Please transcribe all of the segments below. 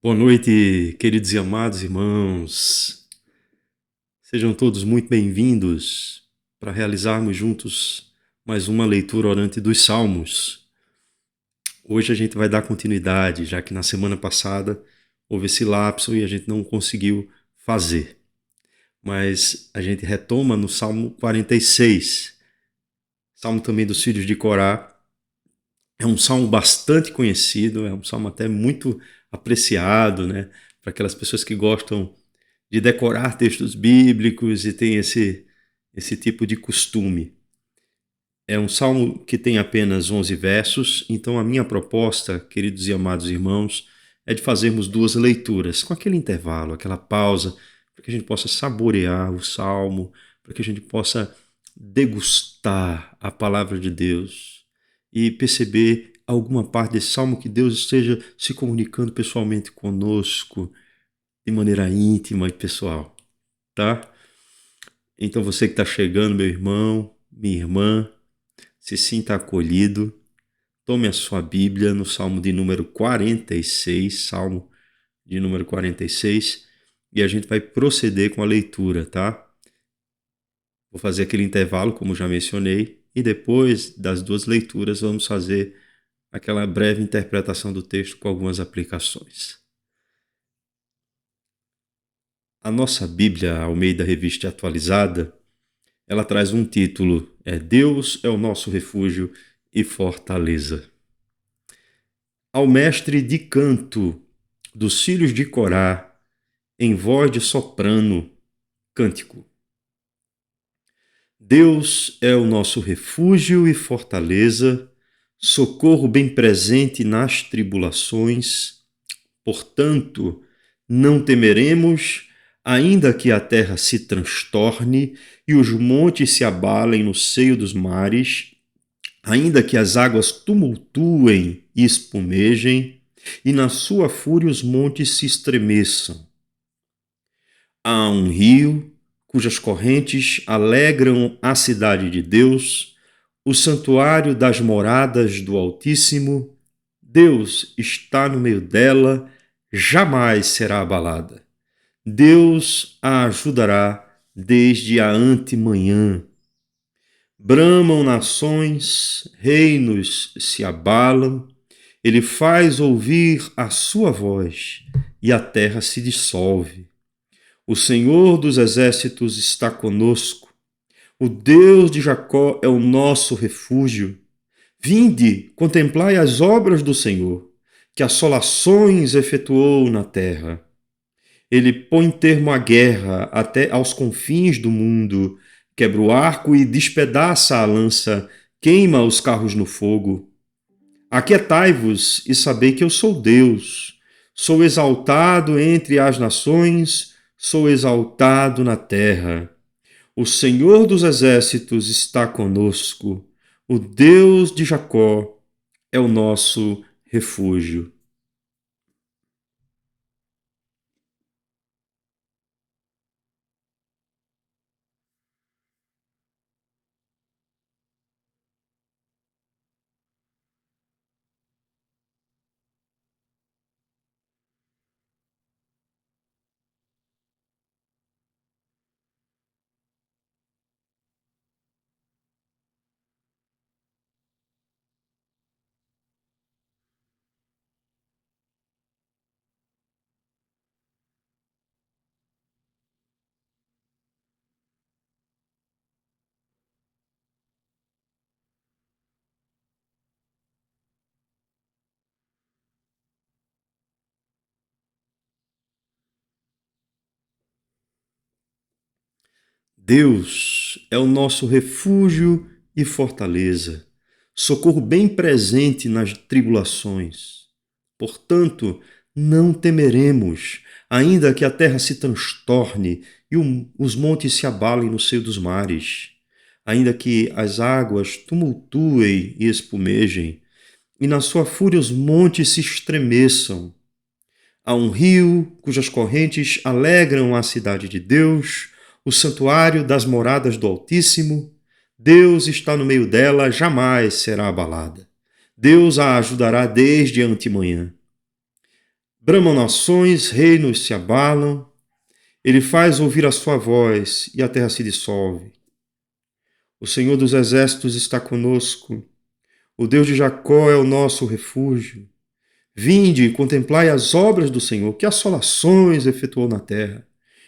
Boa noite, queridos e amados irmãos. Sejam todos muito bem-vindos para realizarmos juntos mais uma leitura orante dos Salmos. Hoje a gente vai dar continuidade, já que na semana passada houve esse lapso e a gente não conseguiu fazer. Mas a gente retoma no Salmo 46, Salmo também dos filhos de Corá. É um salmo bastante conhecido, é um salmo até muito apreciado, né? Para aquelas pessoas que gostam de decorar textos bíblicos e tem esse tipo de costume. É um salmo que tem apenas 11 versos, então a minha proposta, queridos e amados irmãos, é de fazermos duas leituras, com aquele intervalo, aquela pausa, para que a gente possa saborear o salmo, para que a gente possa degustar a palavra de Deus e perceber alguma parte desse salmo que Deus esteja se comunicando pessoalmente conosco, de maneira íntima e pessoal, tá? Então você que está chegando, meu irmão, minha irmã, se sinta acolhido. Tome a sua Bíblia no Salmo de número 46, Salmo de número 46, e a gente vai proceder com a leitura, tá? Vou fazer aquele intervalo, como já mencionei, e depois das duas leituras vamos fazer aquela breve interpretação do texto com algumas aplicações. A nossa Bíblia Almeida Revista Atualizada, ela traz um título, Deus é o nosso refúgio e fortaleza. Ao mestre de canto dos filhos de Corá, em voz de soprano, cântico. Deus é o nosso refúgio e fortaleza, socorro bem presente nas tribulações. Portanto, não temeremos, ainda que a terra se transtorne e os montes se abalem no seio dos mares, ainda que as águas tumultuem e espumejem, e na sua fúria os montes se estremeçam. Há um rio cujas correntes alegram a cidade de Deus, o santuário das moradas do Altíssimo. Deus está no meio dela, jamais será abalada. Deus a ajudará desde a antemanhã. Bramam nações, reinos se abalam, ele faz ouvir a sua voz e a terra se dissolve. O Senhor dos exércitos está conosco, o Deus de Jacó é o nosso refúgio. Vinde, contemplai as obras do Senhor, que assolações efetuou na terra. Ele põe termo à guerra até aos confins do mundo, quebra o arco e despedaça a lança, queima os carros no fogo. Aquietai-vos e sabei que eu sou Deus. Sou exaltado entre as nações, sou exaltado na terra. O Senhor dos exércitos está conosco. O Deus de Jacó é o nosso refúgio. Deus é o nosso refúgio e fortaleza, socorro bem presente nas tribulações. Portanto, não temeremos, ainda que a terra se transtorne e os montes se abalem no seio dos mares, ainda que as águas tumultuem e espumejem, e na sua fúria os montes se estremeçam. Há um rio cujas correntes alegram a cidade de Deus, o santuário das moradas do Altíssimo. Deus está no meio dela, jamais será abalada. Deus a ajudará desde a antemanhã. Bramam nações, reinos se abalam, ele faz ouvir a sua voz e a terra se dissolve. O Senhor dos exércitos está conosco, o Deus de Jacó é o nosso refúgio. Vinde e contemplai as obras do Senhor, que assolações efetuou na terra.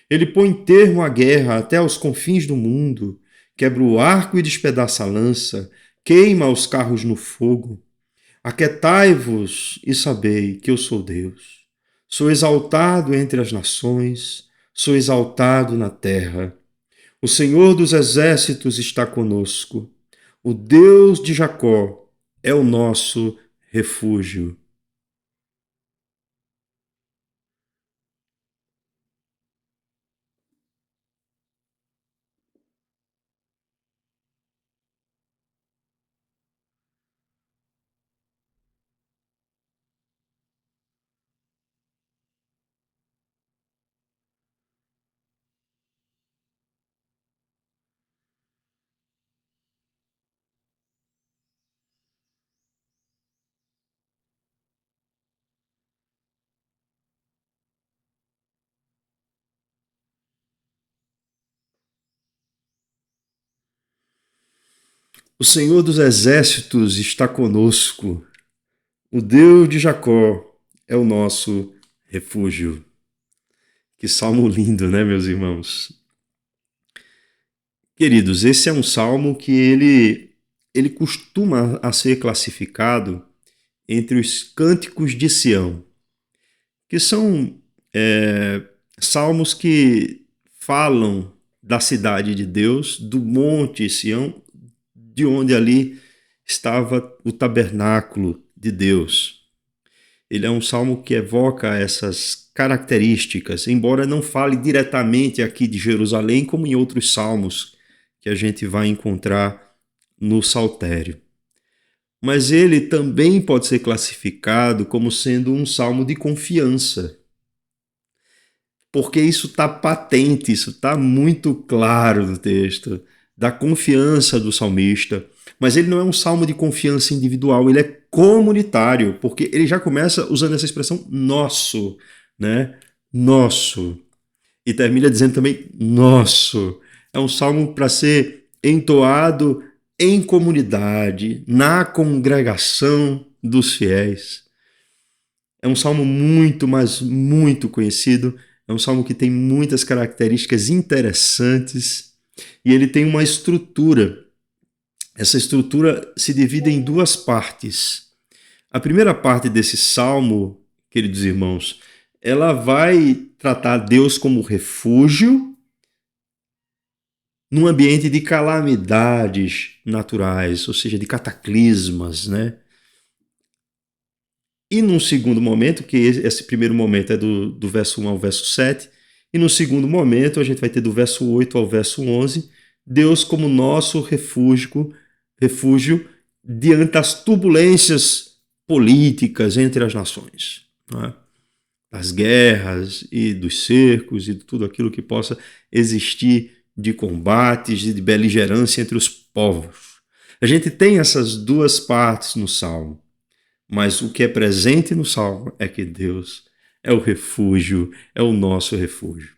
Ele põe termo à guerra até aos confins do mundo, quebra o arco e despedaça a lança, queima os carros no fogo. Aquietai-vos e sabei que eu sou Deus. Sou exaltado entre as nações, sou exaltado na terra. O Senhor dos exércitos está conosco. O Deus de Jacó é o nosso refúgio. O Senhor dos exércitos está conosco. O Deus de Jacó é o nosso refúgio. Que salmo lindo, né, meus irmãos? Queridos, esse é um salmo que ele costuma a ser classificado entre os cânticos de Sião, que são salmos que falam da cidade de Deus, do monte Sião, de onde ali estava o tabernáculo de Deus. Ele é um salmo que evoca essas características, embora não fale diretamente aqui de Jerusalém, como em outros salmos que a gente vai encontrar no Saltério. Mas ele também pode ser classificado como sendo um salmo de confiança, porque isso está patente, isso está muito claro no texto, da confiança do salmista. Mas ele não é um salmo de confiança individual, ele é comunitário, porque ele já começa usando essa expressão nosso, né? Nosso. E termina dizendo também nosso. É um salmo para ser entoado em comunidade, na congregação dos fiéis. É um salmo muito, mas muito conhecido. É um salmo que tem muitas características interessantes e ele tem uma estrutura. Essa estrutura se divide em duas partes. A primeira parte desse salmo, queridos irmãos, ela vai tratar Deus como refúgio num ambiente de calamidades naturais, ou seja, de cataclismas, né? E num segundo momento, que esse primeiro momento é do verso 1 ao verso 7, e no segundo momento a gente vai ter do verso 8 ao verso 11, Deus como nosso refúgio diante das turbulências políticas entre as nações, não é? Das guerras e dos cercos e de tudo aquilo que possa existir de combates e de beligerância entre os povos. A gente tem essas duas partes no Salmo. Mas o que é presente no Salmo é que Deus é o refúgio, é o nosso refúgio.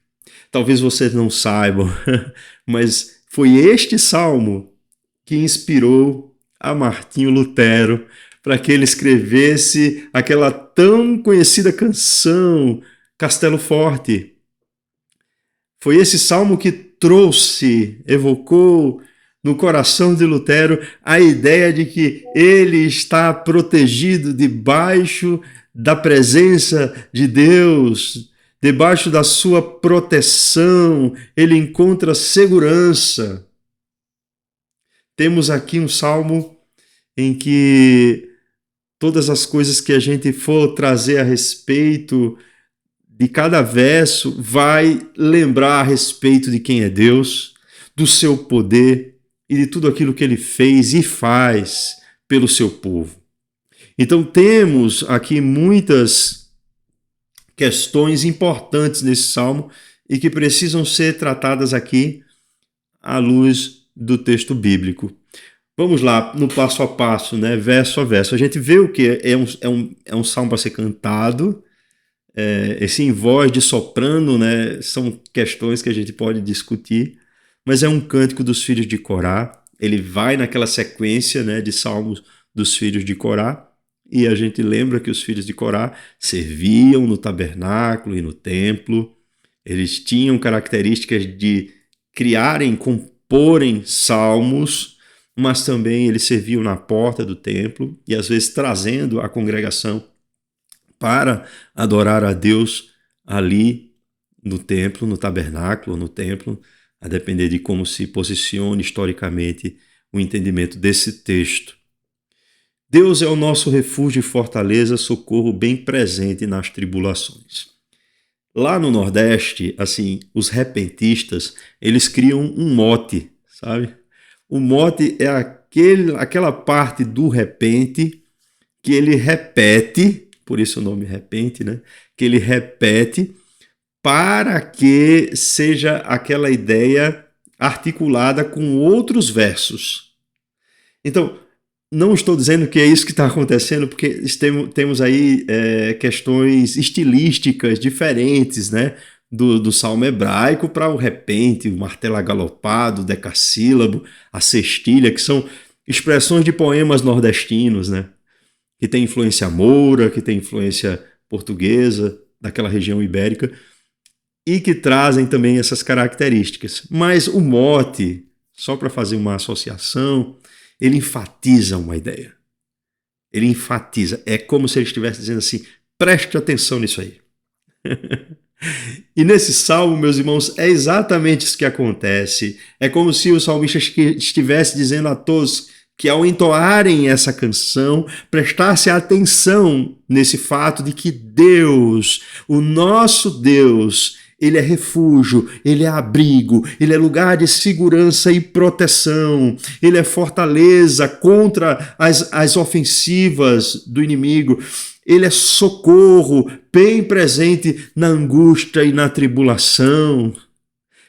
Talvez vocês não saibam, mas foi este Salmo que inspirou a Martinho Lutero para que ele escrevesse aquela tão conhecida canção Castelo Forte. Foi esse salmo que trouxe, evocou no coração de Lutero a ideia de que ele está protegido debaixo da presença de Deus, debaixo da sua proteção, ele encontra segurança. Temos aqui um salmo em que todas as coisas que a gente for trazer a respeito de cada verso vai lembrar a respeito de quem é Deus, do seu poder e de tudo aquilo que ele fez e faz pelo seu povo. Então temos aqui muitas questões importantes nesse salmo e que precisam ser tratadas aqui à luz do texto bíblico. Vamos lá, no passo a passo, né? Verso a verso. A gente vê o que é um salmo para ser cantado, esse em voz de soprano, né, são questões que a gente pode discutir, mas é um cântico dos filhos de Corá. Ele vai naquela sequência, né, de salmos dos filhos de Corá, e a gente lembra que os filhos de Corá serviam no tabernáculo e no templo. Eles tinham características de criarem, comporem salmos, mas também eles serviam na porta do templo e às vezes trazendo a congregação para adorar a Deus ali no templo, no tabernáculo, no templo, a depender de como se posicione historicamente o entendimento desse texto. Deus é o nosso refúgio e fortaleza, socorro bem presente nas tribulações. Lá no Nordeste, assim, os repentistas, eles criam um mote, sabe? O mote é aquela parte do repente que ele repete, por isso o nome repente, né? Que ele repete para que seja aquela ideia articulada com outros versos. Então, não estou dizendo que é isso que está acontecendo, porque temos aí questões estilísticas diferentes, né? Do salmo hebraico para o repente, o martelo agalopado, o decassílabo, a cestilha, que são expressões de poemas nordestinos, né? Que tem influência moura, que tem influência portuguesa, daquela região ibérica, e que trazem também essas características. Mas o mote, só para fazer uma associação, ele enfatiza uma ideia. Ele enfatiza. É como se ele estivesse dizendo assim, preste atenção nisso aí. E nesse salmo, meus irmãos, é exatamente isso que acontece. É como se o salmista estivesse dizendo a todos que ao entoarem essa canção, prestasse atenção nesse fato de que Deus, o nosso Deus, ele é refúgio, ele é abrigo, ele é lugar de segurança e proteção, ele é fortaleza contra as ofensivas do inimigo, ele é socorro bem presente na angústia e na tribulação.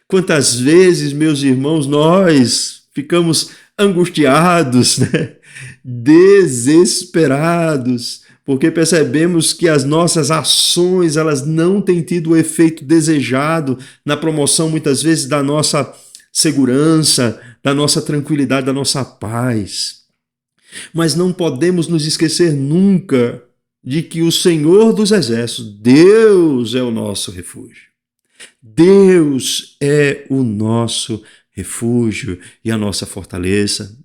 Quantas vezes, meus irmãos, nós ficamos angustiados, né? Desesperados, porque percebemos que as nossas ações elas não têm tido o efeito desejado na promoção, muitas vezes, da nossa segurança, da nossa tranquilidade, da nossa paz. Mas não podemos nos esquecer nunca de que o Senhor dos Exércitos, Deus é o nosso refúgio. Deus é o nosso refúgio e a nossa fortaleza,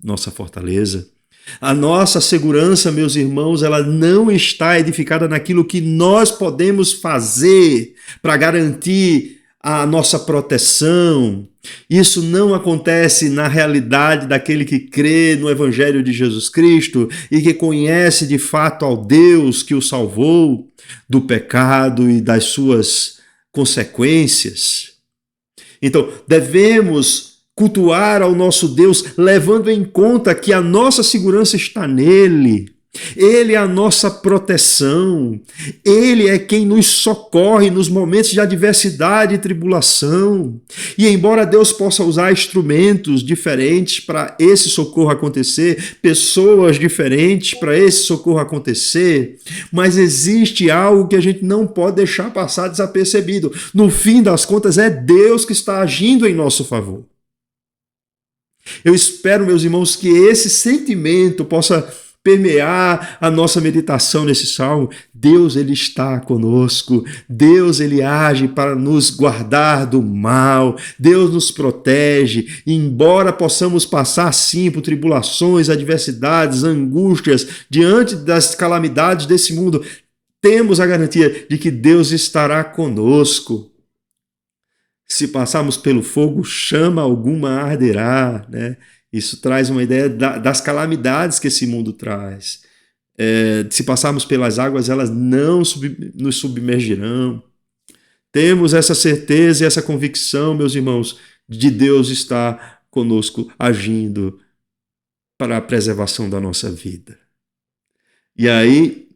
A nossa segurança, meus irmãos, ela não está edificada naquilo que nós podemos fazer para garantir a nossa proteção. Isso não acontece na realidade daquele que crê no Evangelho de Jesus Cristo e que conhece de fato ao Deus que o salvou do pecado e das suas consequências. Então, devemos cultuar ao nosso Deus, levando em conta que a nossa segurança está nele. Ele é a nossa proteção. Ele é quem nos socorre nos momentos de adversidade e tribulação. E embora Deus possa usar instrumentos diferentes para esse socorro acontecer, pessoas diferentes para esse socorro acontecer, mas existe algo que a gente não pode deixar passar desapercebido. No fim das contas, é Deus que está agindo em nosso favor. Eu espero, meus irmãos, que esse sentimento possa permear a nossa meditação nesse salmo. Deus, ele está conosco. Deus, ele age para nos guardar do mal. Deus nos protege. E embora possamos passar, sim, por tribulações, adversidades, angústias, diante das calamidades desse mundo, temos a garantia de que Deus estará conosco. Se passarmos pelo fogo, chama alguma arderá, né? Isso traz uma ideia das calamidades que esse mundo traz. Se passarmos pelas águas, elas não nos submergirão. Temos essa certeza e essa convicção, meus irmãos, de Deus estar conosco, agindo para a preservação da nossa vida. E aí,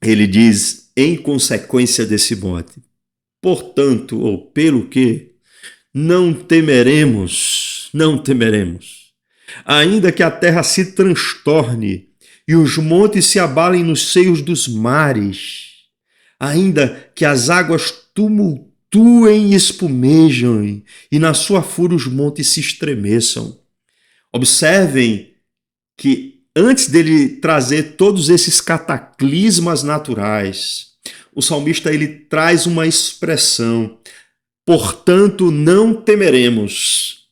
ele diz, em consequência desse mote, portanto, ou pelo que, não temeremos, ainda que a terra se transtorne e os montes se abalem nos seios dos mares, ainda que as águas tumultuem e espumejam, e na sua fúria os montes se estremeçam. Observem que antes dele trazer todos esses cataclismas naturais, o salmista ele traz uma expressão: portanto, não temeremos.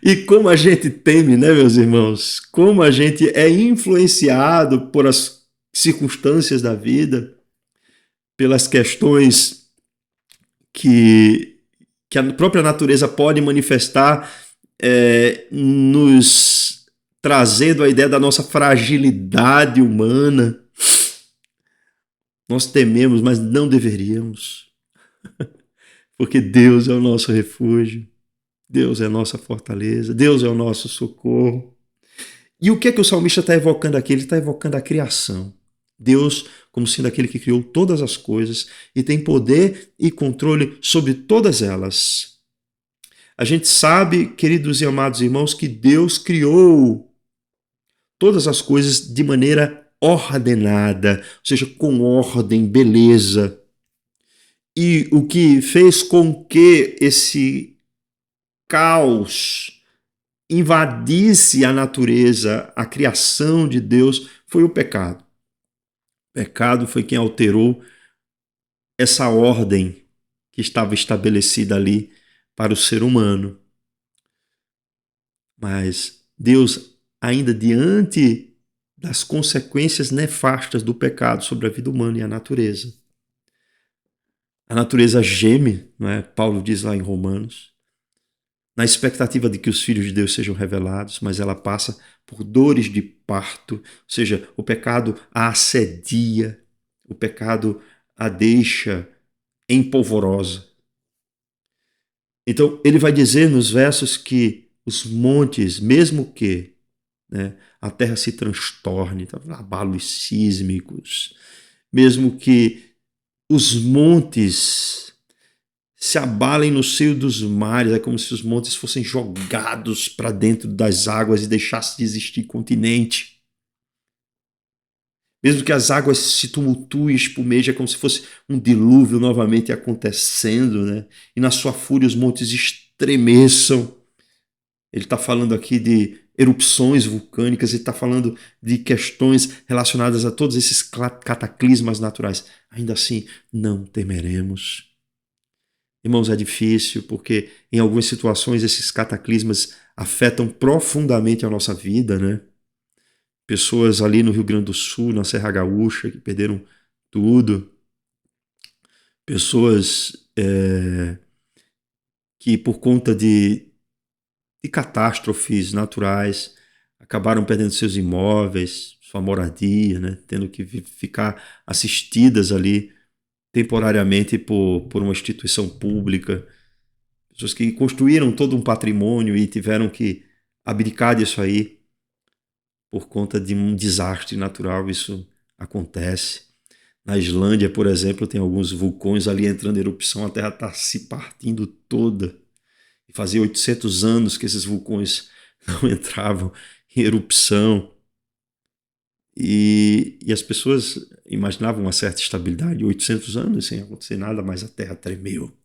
E como a gente teme, né, meus irmãos? Como a gente é influenciado por as circunstâncias da vida, pelas questões que a própria natureza pode manifestar, nos trazendo a ideia da nossa fragilidade humana. Nós tememos, mas não deveríamos, porque Deus é o nosso refúgio, Deus é a nossa fortaleza, Deus é o nosso socorro. E o que é que o salmista está evocando aqui? Ele está evocando a criação. Deus como sendo aquele que criou todas as coisas e tem poder e controle sobre todas elas. A gente sabe, queridos e amados irmãos, que Deus criou todas as coisas de maneira ordenada, ou seja, com ordem, beleza. E o que fez com que esse caos invadisse a natureza, a criação de Deus, foi o pecado. O pecado foi quem alterou essa ordem que estava estabelecida ali para o ser humano. Mas Deus, ainda diante das consequências nefastas do pecado sobre a vida humana e a natureza geme, não é? Paulo diz lá em Romanos, na expectativa de que os filhos de Deus sejam revelados, mas ela passa por dores de parto, ou seja, o pecado a assedia, o pecado a deixa empolvorosa. Então, ele vai dizer nos versos que os montes, mesmo que, né, a terra se transtorne, abalos sísmicos, mesmo que os montes se abalem no seio dos mares, é como se os montes fossem jogados para dentro das águas e deixasse de existir continente. Mesmo que as águas se tumultuem e espumejem, é como se fosse um dilúvio novamente acontecendo, né? E na sua fúria os montes estremeçam. Ele está falando aqui de erupções vulcânicas, ele está falando de questões relacionadas a todos esses cataclismas naturais. Ainda assim, não temeremos. Irmãos, é difícil porque em algumas situações esses cataclismas afetam profundamente a nossa vida, né? Pessoas ali no Rio Grande do Sul, na Serra Gaúcha, que perderam tudo. Pessoas que por conta de catástrofes naturais acabaram perdendo seus imóveis, sua moradia, né? Tendo que ficar assistidas ali temporariamente por uma instituição pública. Pessoas que construíram todo um patrimônio e tiveram que abdicar disso aí por conta de um desastre natural. Isso acontece. Na Islândia, por exemplo, tem alguns vulcões ali entrando em erupção, a Terra está se partindo toda. E fazia 800 anos que esses vulcões não entravam em erupção. E as pessoas imaginavam uma certa estabilidade, 800 anos sem acontecer nada, mas a Terra tremeu.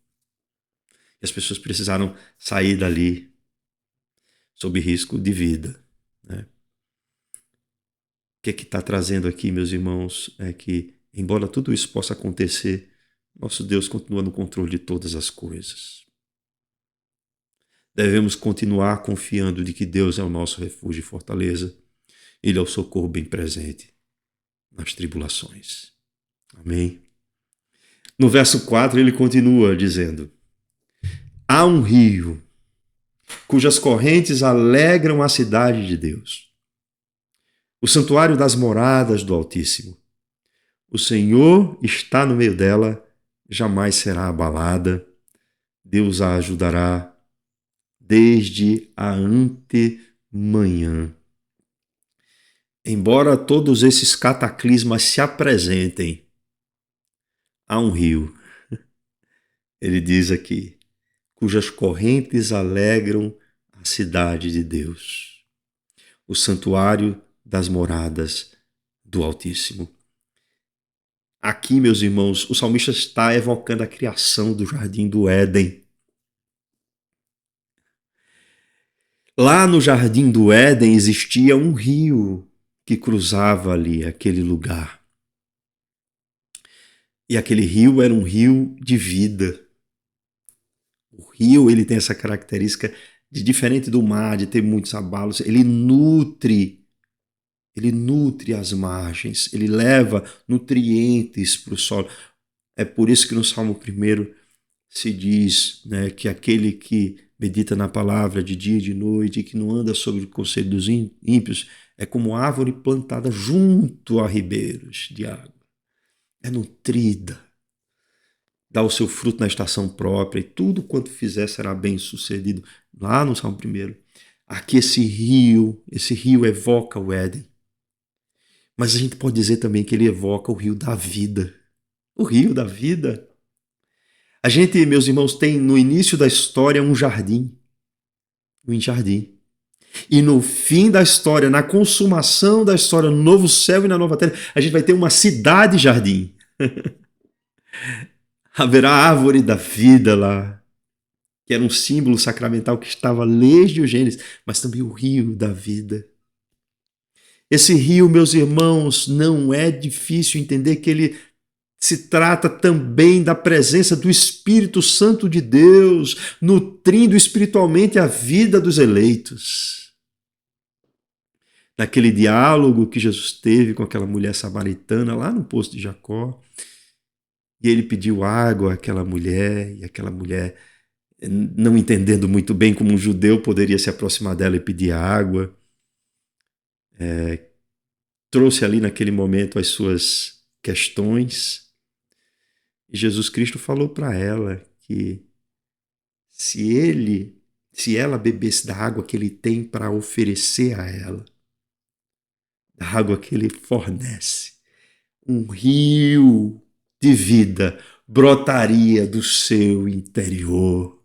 E as pessoas precisaram sair dali sob risco de vida, né? O que é que está trazendo aqui, meus irmãos, é que, embora tudo isso possa acontecer, nosso Deus continua no controle de todas as coisas. Devemos continuar confiando de que Deus é o nosso refúgio e fortaleza. Ele é o socorro bem presente nas tribulações. Amém? No verso 4 ele continua dizendo: há um rio cujas correntes alegram a cidade de Deus, o santuário das moradas do Altíssimo. O Senhor está no meio dela, jamais será abalada. Deus a ajudará desde a antemanhã. Embora todos esses cataclismas se apresentem, há um rio, ele diz aqui, cujas correntes alegram a cidade de Deus, o santuário das moradas do Altíssimo. Aqui, meus irmãos, o salmista está evocando a criação do jardim do Éden. Lá no jardim do Éden existia um rio que cruzava ali aquele lugar. E aquele rio era um rio de vida. O rio, ele tem essa característica de, diferente do mar, de ter muitos abalos, ele nutre as margens, ele leva nutrientes para o solo. É por isso que no Salmo 1 se diz, né, que aquele que medita na palavra de dia e de noite e que não anda sobre o conselho dos ímpios é como árvore plantada junto a ribeiros de água. É nutrida, dá o seu fruto na estação própria e tudo quanto fizer será bem sucedido. Lá no Salmo 1. Aqui esse rio evoca o Éden. Mas a gente pode dizer também que ele evoca o rio da vida. O rio da vida. A gente, meus irmãos, tem no início da história um jardim. Um jardim. E no fim da história, na consumação da história, no novo céu e na nova terra, a gente vai ter uma cidade-jardim. Haverá a árvore da vida lá, que era um símbolo sacramental que estava desde o Gênesis, mas também o rio da vida. Esse rio, meus irmãos, não é difícil entender que ele se trata também da presença do Espírito Santo de Deus, nutrindo espiritualmente a vida dos eleitos. Naquele diálogo que Jesus teve com aquela mulher samaritana lá no poço de Jacó, e ele pediu água àquela mulher, e aquela mulher, não entendendo muito bem como um judeu poderia se aproximar dela e pedir água, trouxe ali naquele momento as suas questões, e Jesus Cristo falou para ela que se ela bebesse da água que ele tem para oferecer a ela, da água que ele fornece, um rio de vida brotaria do seu interior.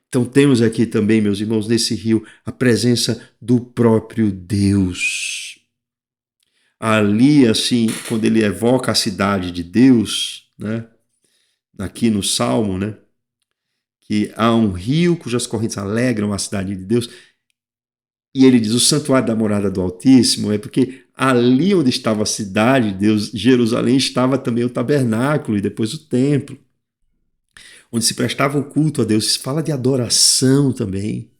Então temos aqui também, meus irmãos, nesse rio, a presença do próprio Deus. Ali, assim, quando ele evoca a cidade de Deus, né? Aqui no Salmo, né? Que há um rio cujas correntes alegram a cidade de Deus. E ele diz, o santuário da morada do Altíssimo, é porque ali onde estava a cidade de Deus, Jerusalém, estava também o tabernáculo e depois o templo, onde se prestava o culto a Deus. Se fala de adoração também,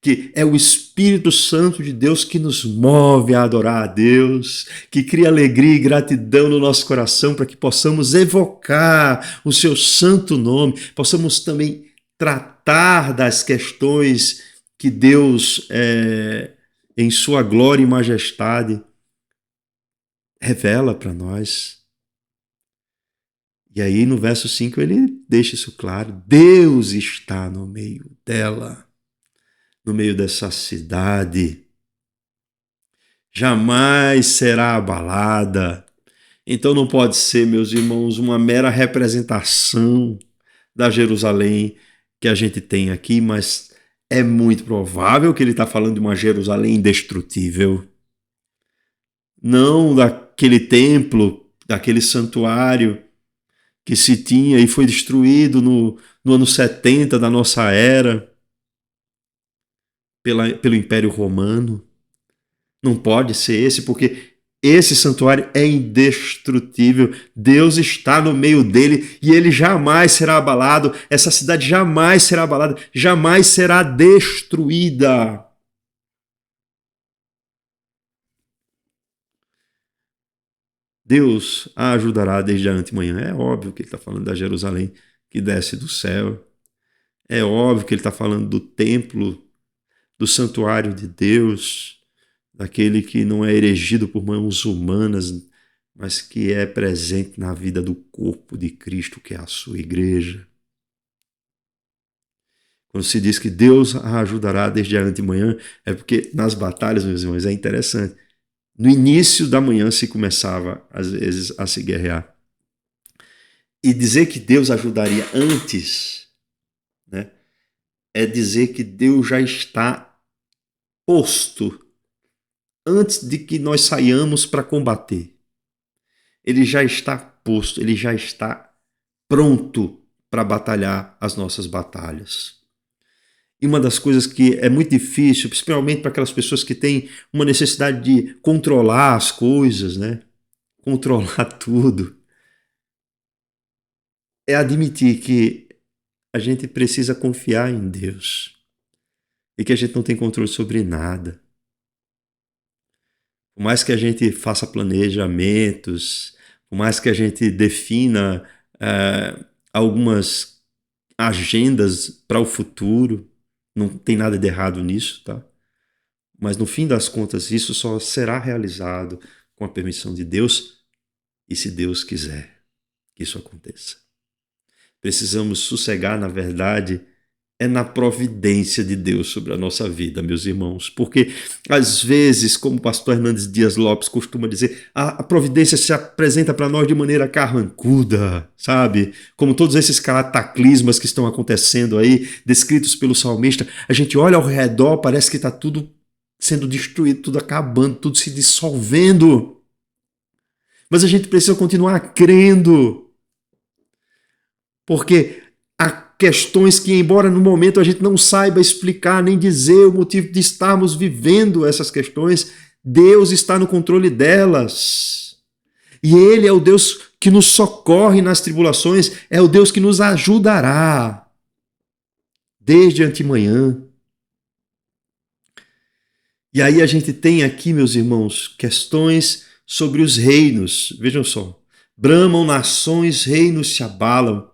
que é o Espírito Santo de Deus que nos move a adorar a Deus, que cria alegria e gratidão no nosso coração para que possamos evocar o seu santo nome, possamos também tratar das questões que Deus, em sua glória e majestade, revela para nós. E aí no verso 5 ele deixa isso claro, Deus está no meio dela, no meio dessa cidade, jamais será abalada. Então não pode ser, meus irmãos, uma mera representação da Jerusalém que a gente tem aqui, mas é muito provável que ele está falando de uma Jerusalém indestrutível. Não daquele templo, daquele santuário que se tinha e foi destruído no ano 70 da nossa era pelo Império Romano. Não pode ser esse, porque esse santuário é indestrutível. Deus está no meio dele e ele jamais será abalado. Essa cidade jamais será abalada, jamais será destruída. Deus a ajudará desde a antemanhã. É óbvio que ele está falando da Jerusalém que desce do céu. É óbvio que ele está falando do templo, do santuário de Deus, daquele que não é erigido por mãos humanas, mas que é presente na vida do corpo de Cristo, que é a sua igreja. Quando se diz que Deus a ajudará desde a antemanhã, é porque nas batalhas, meus irmãos, é interessante. No início da manhã se começava, às vezes, a se guerrear. E dizer que Deus ajudaria antes, né, é dizer que Deus já está posto antes de que nós saiamos para combater. ele já está posto, ele já está pronto para batalhar as nossas batalhas. E uma das coisas que é muito difícil, principalmente para aquelas pessoas que têm uma necessidade de controlar as coisas, né? Controlar tudo, é admitir que a gente precisa confiar em Deus e que a gente não tem controle sobre nada. Por mais que a gente faça planejamentos, por mais que a gente defina algumas agendas para o futuro, não tem nada de errado nisso, tá? Mas no fim das contas, isso só será realizado com a permissão de Deus e se Deus quiser que isso aconteça. Precisamos sossegar, na verdade, é na providência de Deus sobre a nossa vida, meus irmãos. Porque, às vezes, como o pastor Hernandes Dias Lopes costuma dizer, a providência se apresenta para nós de maneira carrancuda, sabe? Como todos esses cataclismas que estão acontecendo aí, descritos pelo salmista, a gente olha ao redor, parece que está tudo sendo destruído, tudo acabando, tudo se dissolvendo. Mas a gente precisa continuar crendo, porque há questões que, embora no momento a gente não saiba explicar nem dizer o motivo de estarmos vivendo essas questões, Deus está no controle delas. E Ele é o Deus que nos socorre nas tribulações, é o Deus que nos ajudará desde antemanhã. E aí a gente tem aqui, meus irmãos, questões sobre os reinos. Vejam só. Bramam nações, reinos se abalam,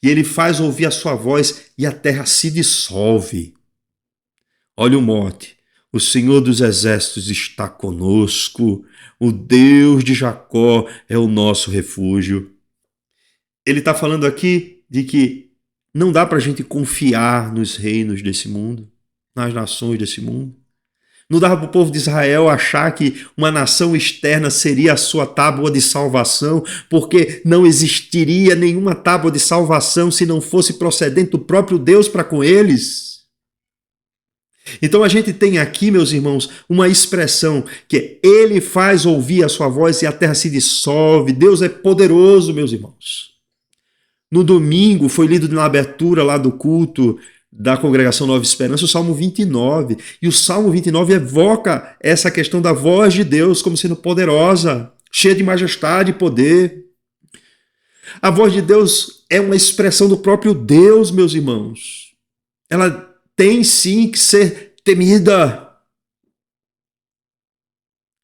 e ele faz ouvir a sua voz e a terra se dissolve. Olha o mote. O Senhor dos Exércitos está conosco, o Deus de Jacó é o nosso refúgio. Ele está falando aqui de que não dá para a gente confiar nos reinos desse mundo, nas nações desse mundo. Não dava para o povo de Israel achar que uma nação externa seria a sua tábua de salvação, porque não existiria nenhuma tábua de salvação se não fosse procedente do próprio Deus para com eles. Então a gente tem aqui, meus irmãos, uma expressão que ele faz ouvir a sua voz e a terra se dissolve. Deus é poderoso, meus irmãos. No domingo foi lido na abertura lá do culto da Congregação Nova Esperança, o Salmo 29. E o Salmo 29 evoca essa questão da voz de Deus como sendo poderosa, cheia de majestade e poder. A voz de Deus é uma expressão do próprio Deus, meus irmãos. Ela tem sim que ser temida,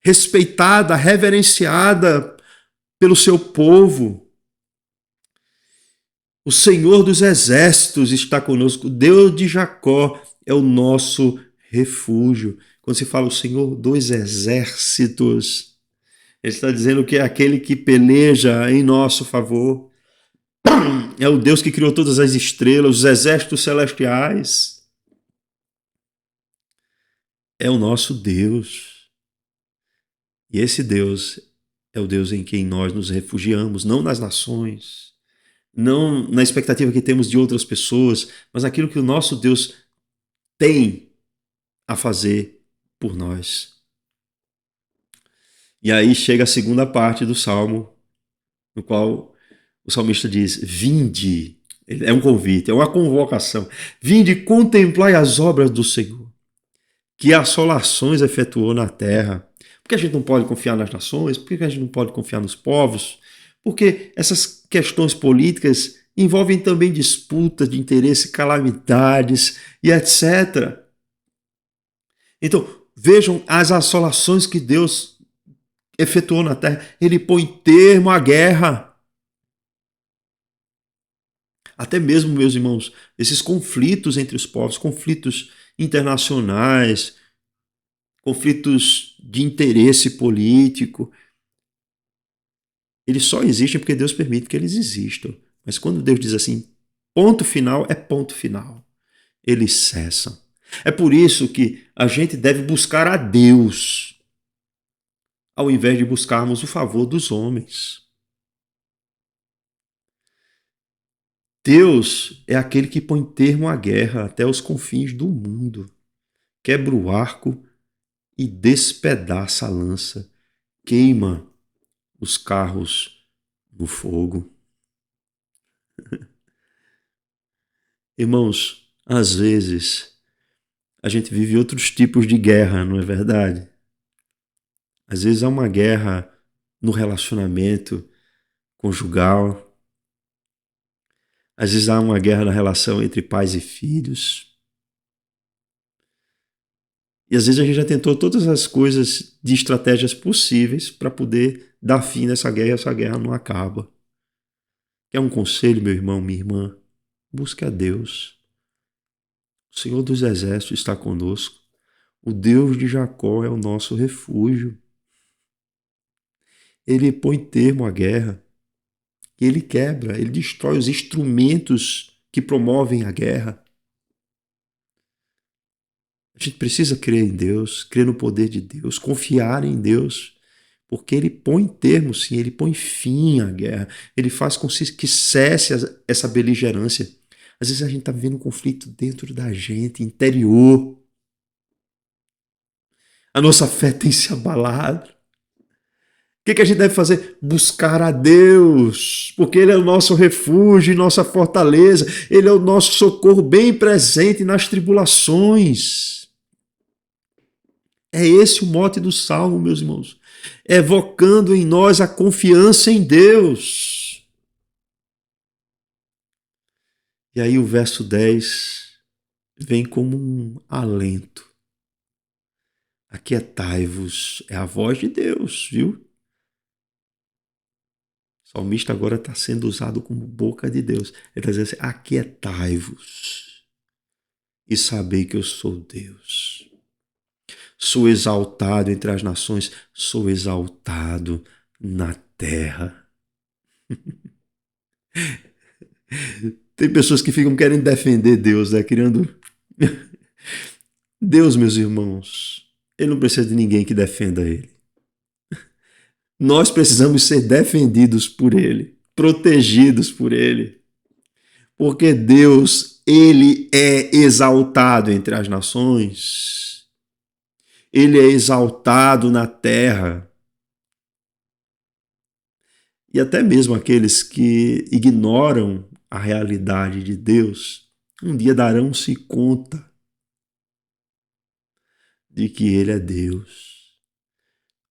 respeitada, reverenciada pelo seu povo. O Senhor dos Exércitos está conosco. Deus de Jacó é o nosso refúgio. Quando se fala o Senhor dos Exércitos, ele está dizendo que é aquele que peleja em nosso favor. É o Deus que criou todas as estrelas, os exércitos celestiais. É o nosso Deus. E esse Deus é o Deus em quem nós nos refugiamos, não nas nações, não na expectativa que temos de outras pessoas, mas aquilo que o nosso Deus tem a fazer por nós. E aí chega a segunda parte do Salmo, no qual o salmista diz: vinde, é um convite, é uma convocação, vinde contemplai as obras do Senhor, que assolações efetuou na terra. Por que a gente não pode confiar nas nações? Por que a gente não pode confiar nos povos? Porque essas questões políticas envolvem também disputas de interesse, calamidades e etc. Então, vejam as assolações que Deus efetuou na terra. Ele põe termo à guerra. Até mesmo, meus irmãos, esses conflitos entre os povos, conflitos internacionais, conflitos de interesse político, eles só existem porque Deus permite que eles existam. Mas quando Deus diz assim, ponto final, é ponto final. Eles cessam. É por isso que a gente deve buscar a Deus, ao invés de buscarmos o favor dos homens. Deus é aquele que põe termo à guerra até os confins do mundo, quebra o arco e despedaça a lança, queima os carros no fogo. Irmãos, às vezes a gente vive outros tipos de guerra, não é verdade? Às vezes há uma guerra no relacionamento conjugal, às vezes há uma guerra na relação entre pais e filhos. E às vezes a gente já tentou todas as coisas de estratégias possíveis para poder dar fim nessa guerra e essa guerra não acaba. Quer um conselho, meu irmão, minha irmã? Busque a Deus. O Senhor dos Exércitos está conosco. O Deus de Jacó é o nosso refúgio. Ele põe termo à guerra. Ele quebra, ele destrói os instrumentos que promovem a guerra. A gente precisa crer em Deus, crer no poder de Deus, confiar em Deus, porque ele põe termo, sim, ele põe fim à guerra. Ele faz com que cesse essa beligerância. Às vezes a gente está vivendo um conflito dentro da gente, interior. A nossa fé tem se abalado. O que a gente deve fazer? Buscar a Deus, porque Ele é o nosso refúgio e nossa fortaleza. Ele é o nosso socorro bem presente nas tribulações. É esse o mote do Salmo, meus irmãos. Evocando em nós a confiança em Deus. E aí o verso 10 vem como um alento. Aquietai-vos, é a voz de Deus, viu? O salmista agora está sendo usado como boca de Deus. Ele está dizendo assim, aquietai-vos e sabei que eu sou Deus. Sou exaltado entre as nações, sou exaltado na terra. Tem pessoas que ficam querendo defender Deus, né? Criando... Deus, meus irmãos, Ele não precisa de ninguém que defenda Ele. Nós precisamos ser defendidos por Ele, protegidos por Ele. Porque Deus, Ele é exaltado entre as nações. Ele é exaltado na terra. E até mesmo aqueles que ignoram a realidade de Deus, um dia darão-se conta de que Ele é Deus.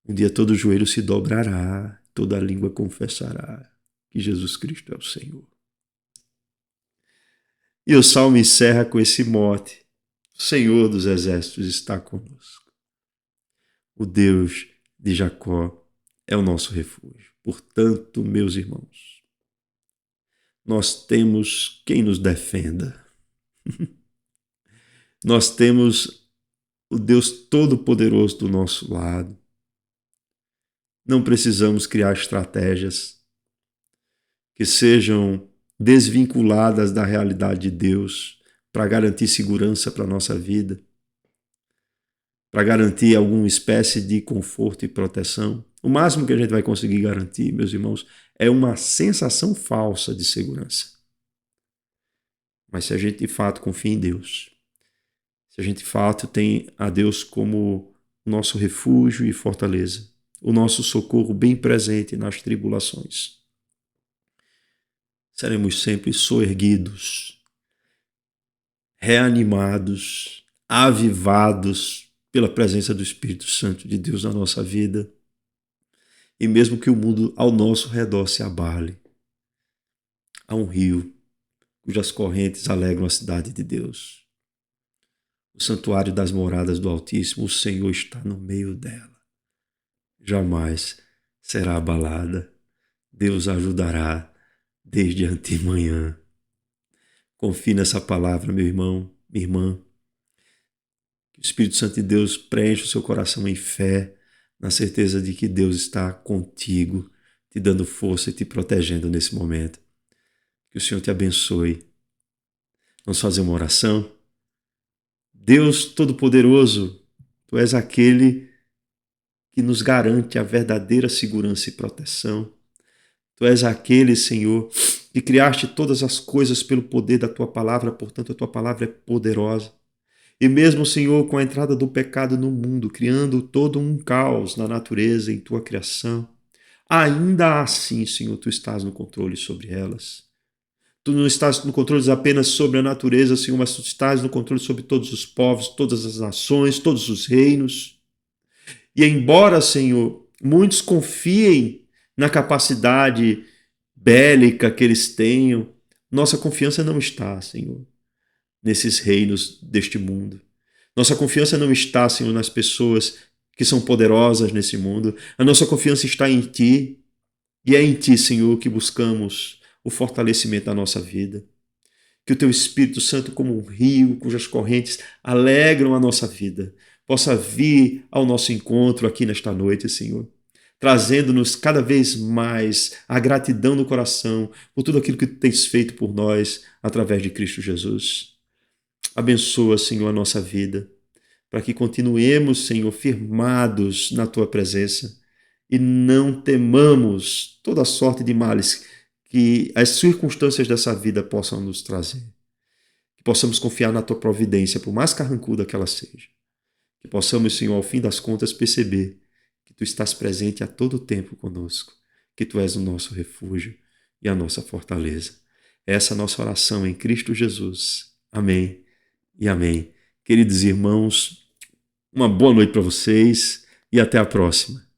Um dia todo joelho se dobrará, toda língua confessará que Jesus Cristo é o Senhor. E o salmo encerra com esse mote: o Senhor dos Exércitos está conosco. O Deus de Jacó é o nosso refúgio. Portanto, meus irmãos, nós temos quem nos defenda. Nós temos o Deus Todo-Poderoso do nosso lado. Não precisamos criar estratégias que sejam desvinculadas da realidade de Deus para garantir segurança para a nossa vida, para garantir alguma espécie de conforto e proteção. O máximo que a gente vai conseguir garantir, meus irmãos, é uma sensação falsa de segurança. Mas se a gente de fato confia em Deus, se a gente de fato tem a Deus como nosso refúgio e fortaleza, o nosso socorro bem presente nas tribulações, seremos sempre soerguidos, reanimados, avivados pela presença do Espírito Santo de Deus na nossa vida. E mesmo que o mundo ao nosso redor se abale, há um rio cujas correntes alegram a cidade de Deus. O santuário das moradas do Altíssimo, o Senhor está no meio dela. Jamais será abalada. Deus ajudará desde antemanhã. Confie nessa palavra, meu irmão, minha irmã. Que o Espírito Santo de Deus preencha o seu coração em fé, na certeza de que Deus está contigo, te dando força e te protegendo nesse momento. Que o Senhor te abençoe. Vamos fazer uma oração? Deus Todo-Poderoso, Tu és aquele que nos garante a verdadeira segurança e proteção. Tu és aquele, Senhor, que criaste todas as coisas pelo poder da Tua palavra, portanto a Tua palavra é poderosa. E mesmo, Senhor, com a entrada do pecado no mundo, criando todo um caos na natureza, em Tua criação, ainda assim, Senhor, Tu estás no controle sobre elas. Tu não estás no controle apenas sobre a natureza, Senhor, mas Tu estás no controle sobre todos os povos, todas as nações, todos os reinos. E embora, Senhor, muitos confiem na capacidade bélica que eles tenham, nossa confiança não está, Senhor, nesses reinos deste mundo. Nossa confiança não está, Senhor, nas pessoas que são poderosas nesse mundo. A nossa confiança está em Ti. E é em Ti, Senhor, que buscamos o fortalecimento da nossa vida. Que o Teu Espírito Santo, como um rio cujas correntes alegram a nossa vida, possa vir ao nosso encontro aqui nesta noite, Senhor, trazendo-nos cada vez mais a gratidão no coração por tudo aquilo que Tu tens feito por nós através de Cristo Jesus. Abençoa, Senhor, a nossa vida, para que continuemos, Senhor, firmados na Tua presença e não temamos toda sorte de males que as circunstâncias dessa vida possam nos trazer. Que possamos confiar na Tua providência, por mais carrancuda que ela seja. Que possamos, Senhor, ao fim das contas, perceber que Tu estás presente a todo tempo conosco, que Tu és o nosso refúgio e a nossa fortaleza. Essa é a nossa oração em Cristo Jesus. Amém e amém. Queridos irmãos, uma boa noite para vocês e até a próxima.